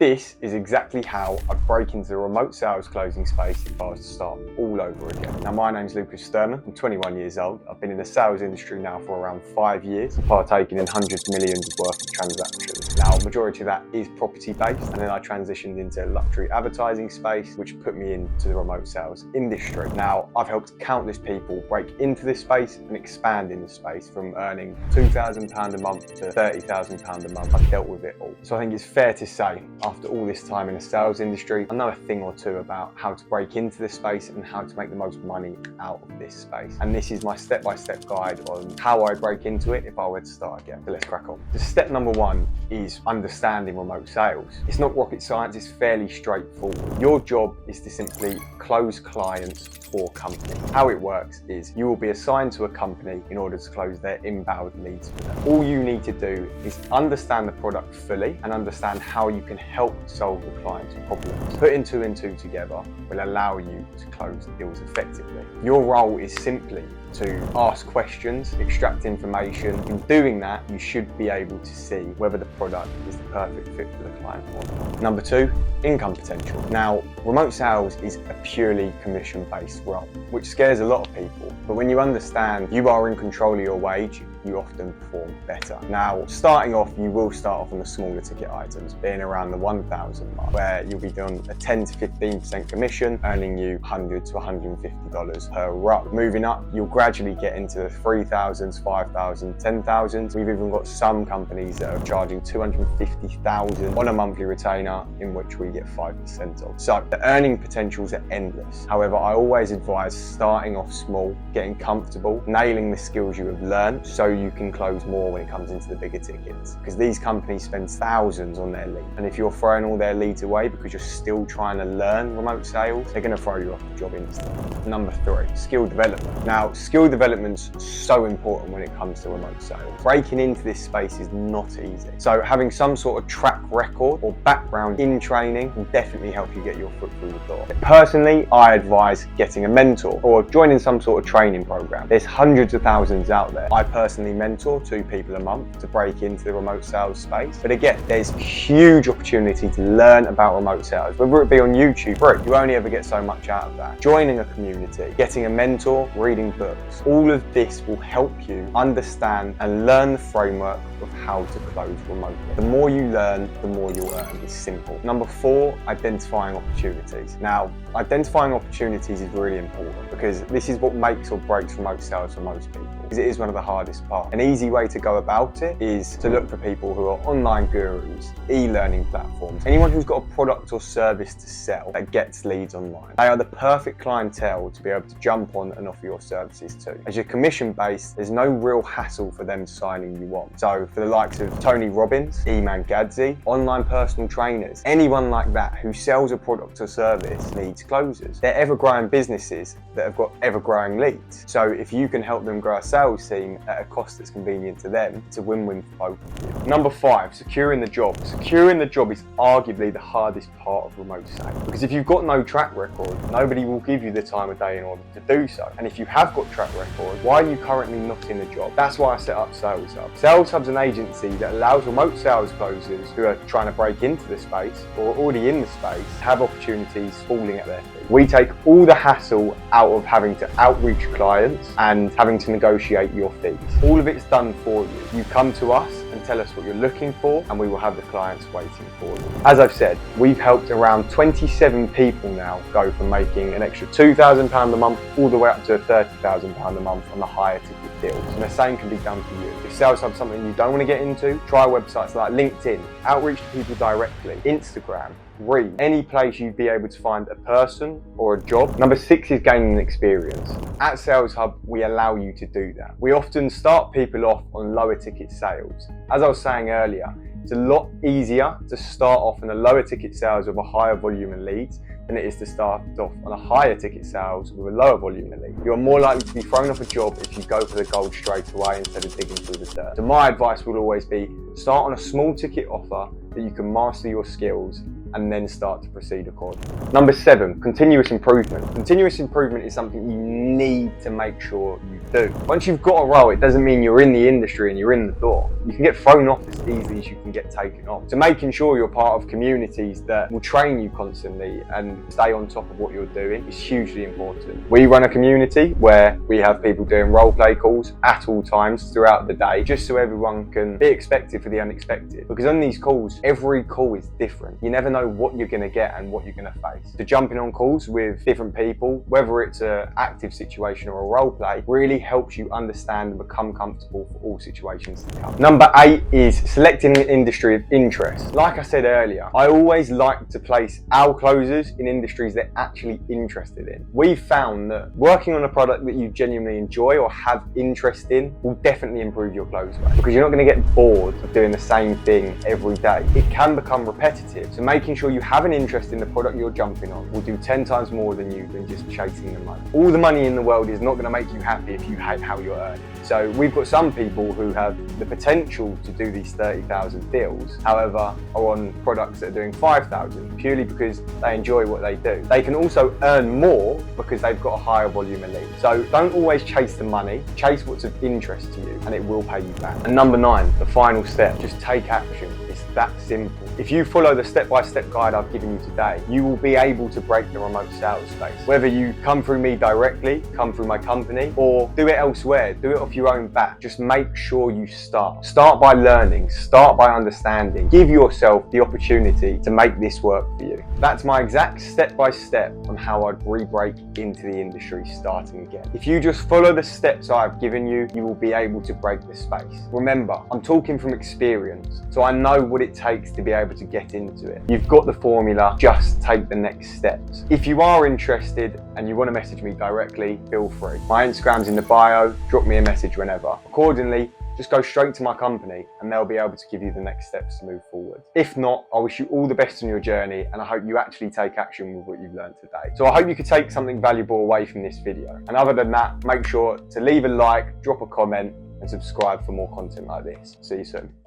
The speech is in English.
This is exactly how I'd break into the remote sales closing space if I was to start all over again. Now, my name's Lucas Sturman. I'm 21 years old. I've been in the sales industry now for around 5 years, partaking in hundreds of millions worth of transactions. Now, majority of that is property-based, and then I transitioned into luxury advertising space, which put me into the remote sales industry. Now, I've helped countless people break into this space and expand in the space from earning £2,000 a month to £30,000 a month. I've dealt with it all. So I think it's fair to say, after all this time in the sales industry, I know a thing or two about how to break into this space and how to make the most money out of this space. And this is my step-by-step guide on how I break into it if I were to start again. So let's crack on. So step number one is understanding remote sales. It's not rocket science, it's fairly straightforward. Your job is to simply close clients for companies. How it works is you will be assigned to a company in order to close their inbound leads for them. All you need to do is understand the product fully and understand how you can help solve the client's problems. Putting two and two together will allow you to close deals effectively. Your role is simply to ask questions, extract information. In doing that, you should be able to see whether the product is the perfect fit for the client or not. Number two, income potential. Now, remote sales is a purely commission-based role, which scares a lot of people. But when you understand you are in control of your wage, you often perform better. Now, starting off, you will start off on the smaller ticket items, being around the 1,000 mark, where you'll be doing a 10 to 15% commission, earning you $100 to $150 per role. Moving up, you'll gradually get into the 3,000s, 5,000, 10,000s. We've even got some companies that are charging 250,000 on a monthly retainer, in which we get 5% of. So the earning potentials are endless. However, I always advise starting off small, getting comfortable, nailing the skills you have learned, so you can close more when it comes into the bigger tickets, because these companies spend thousands on their lead, and if you're throwing all their leads away because you're still trying to learn remote sales, they're going to throw you off the job instantly. Number three, skill development. Now, skill development's so important when it comes to remote sales. Breaking into this space is not easy, so having some sort of track record or background in training will definitely help you get your foot through the door. Personally, I advise getting a mentor or joining some sort of training program. There's hundreds of thousands out there. I personally mentor 2 people a month to break into the remote sales space. But again, there's huge opportunity to learn about remote sales, whether it be on YouTube, free. You only ever get so much out of that. Joining a community, getting a mentor, reading books, all of this will help you understand and learn the framework of how to close remotely. The more you learn, the more you'll earn. It's simple. Number four, identifying opportunities. Now, identifying opportunities is really important because this is what makes or breaks remote sales for most people, because it is one of the hardest parts. An easy way to go about it is to look for people who are online gurus, e-learning platforms, anyone who's got a product or service to sell that gets leads online. They are the perfect clientele to be able to jump on and offer your services to. As you're commission-based, there's no real hassle for them signing you on. So for the likes of Robbins, Iman, Ghadzhi, online personal trainers, anyone like that who sells a product or service needs closers. They're ever-growing businesses that have got ever-growing leads. So if you can help them grow a sales team at a cost that's convenient to them, it's a win-win for both of you. Number five, securing the job. Securing the job is arguably the hardest part of remote sales, because if you've got no track record, nobody will give you the time of day in order to do so. And if you have got track record, why are you currently not in a job? That's why I set up Sales Hub. Sales Hub's an agency that allows remote sales closers who are trying to break into the space or are already in the space to have opportunities falling at their feet. We take all the hassle out of having to outreach clients and having to negotiate your fees. All of it's done for you. You come to us and tell us what you're looking for, and we will have the clients waiting for you. As I've said, we've helped around 27 people now go from making an extra £2,000 a month all the way up to £30,000 a month on the higher ticket deals. And the same can be done for you. If sales hub something you don't want to get into, try websites like LinkedIn, outreach to people directly, Instagram, Read, any place you'd be able to find a person or a job. Number six is gaining experience. At Sales Hub, we allow you to do that. We often start people off on lower ticket sales. As I was saying earlier, it's a lot easier to start off in a lower ticket sales with a higher volume of leads than it is to start off on a higher ticket sales with a lower volume of leads. You're more likely to be thrown off a job if you go for the gold straight away instead of digging through the dirt. So my advice would always be start on a small ticket offer that you can master your skills and then start to proceed accordingly. Number 7, continuous improvement. Continuous improvement is something you need to make sure you do. Once you've got a role, it doesn't mean you're in the industry and you're in the door. You can get thrown off as easily as you can get taken off. So making sure you're part of communities that will train you constantly and stay on top of what you're doing is hugely important. We run a community where we have people doing role play calls at all times throughout the day, just so everyone can be expected for the unexpected. Because on these calls, every call is different. You never know what you're going to get and what you're going to face. So jumping on calls with different people, whether it's an active situation or a role play, really helps you understand and become comfortable for all situations to come. Number 8 is selecting an industry of interest. Like I said earlier, I always like to place our closers in industries they're actually interested in. We've found that working on a product that you genuinely enjoy or have interest in will definitely improve your close rate, because you're not going to get bored of doing the same thing every day. It can become repetitive, so making sure you have an interest in the product you're jumping on will do 10 times more than just chasing the money. All the money in the world is not going to make you happy if you hate how you're earning. So we've got some people who have the potential to do these 30,000 deals, however, are on products that are doing 5,000 purely because they enjoy what they do. They can also earn more because they've got a higher volume of leads. So don't always chase the money, chase what's of interest to you and it will pay you back. And number 9, the final step, just take action. It's that simple. If you follow the step-by-step guide I've given you today, you will be able to break the remote sales space. Whether you come through me directly, come through my company, or do it elsewhere, do it off your own back, just make sure you start. Start by learning, start by understanding. Give yourself the opportunity to make this work for you. That's my exact step-by-step on how I'd re-break into the industry starting again. If you just follow the steps I've given you, you will be able to break the space. Remember, I'm talking from experience, so I know what it takes to be able to get into it. You've got the formula, just take the next steps. If you are interested and you want to message me directly, feel free. My Instagram's in the bio, drop me a message whenever. Accordingly, just go straight to my company and they'll be able to give you the next steps to move forward. If not, I wish you all the best on your journey and I hope you actually take action with what you've learned today. So I hope you could take something valuable away from this video. And other than that, make sure to leave a like, drop a comment and subscribe for more content like this. See you soon.